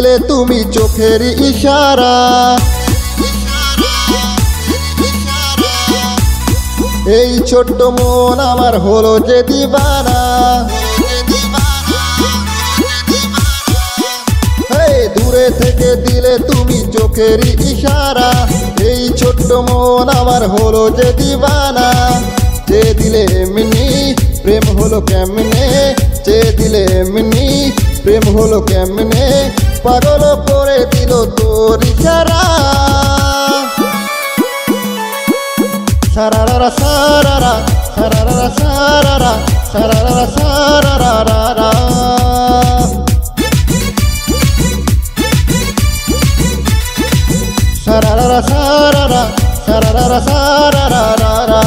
দিলে তুমি চোখের ইশারা। এই ছোট্ট মন আমার হলো যে দিবানা। দূরে থেকে দিলে তুমি চোখের ইশারা। এই ছোট্ট মন আমার হলো যে দিবানা। যে দিলে এমনি প্রেম হলো কেমনে, যে দিলে এমনি প্রেম হলো কেমনে, পাগল করে দিল তোর ইশারা। Sharara sharara sharara sharara sharara sharara. Sarara sarara sarara sarara.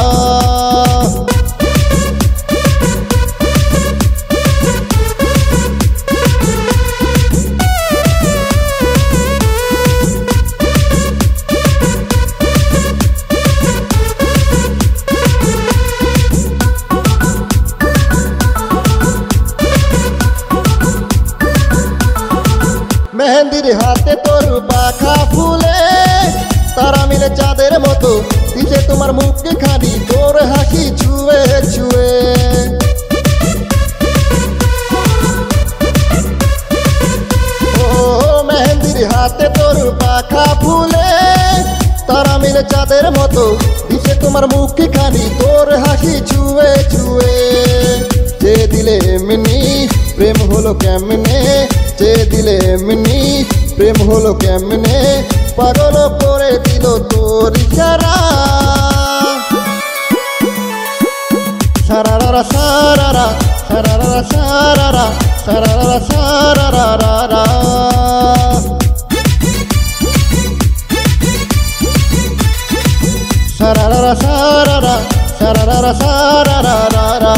মেহেন্দির হাতে তোর পাখা ফুলে, তারা মিলে চাঁদের মতো দিছে তোমার মুখে খানি তোর হাসি ছুঁয়ে ছুঁয়ে। ও মেহেন্দির হাতে তোর পাখা ফুলে, তারা মিলে চাঁদের মতো দিছে তোমার মুখে খানি তোর হাসি ছুঁয়ে ছুঁয়ে। যে দিলে এমনি প্রেম হলো কেমনে, যে দিলে এমনি প্রেম হলো কেমনে, পাগল করে দিল তোর ইশারা। সারারা সারারা সারারা সারারা সারারা সারারা। সারারা সারারা সারারা সারারা।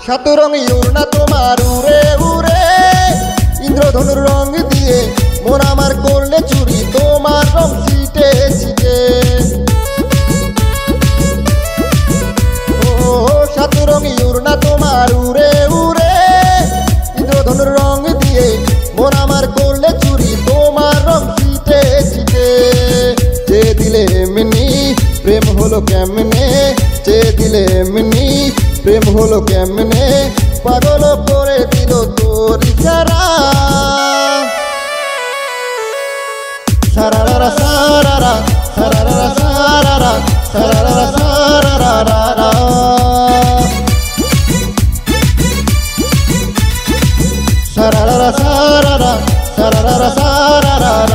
সাতরঙি ওড়না তোমার উড়ে উড়ে, ইন্দ্রধনুর রং দিয়ে মন আমার করলে চুরি তোমার রং ছিটে ছিটে। ও সাতরঙি ওড়না তোমার উড়ে উড়ে, ইন্দ্রধনুর রং দিয়ে মন আমার করলে চুরি তোমার রং ছিটে ছিটে। যে দিলে এমনি প্রেম হলো কেমনে, যে দিলে এমনি প্রেম হলো কেমনে, পাগল করে দিল তোর ইশারা। সারারা সারারা সারারা সারারা সারারা সারারা। সারারা সারারা সারারা সারারা।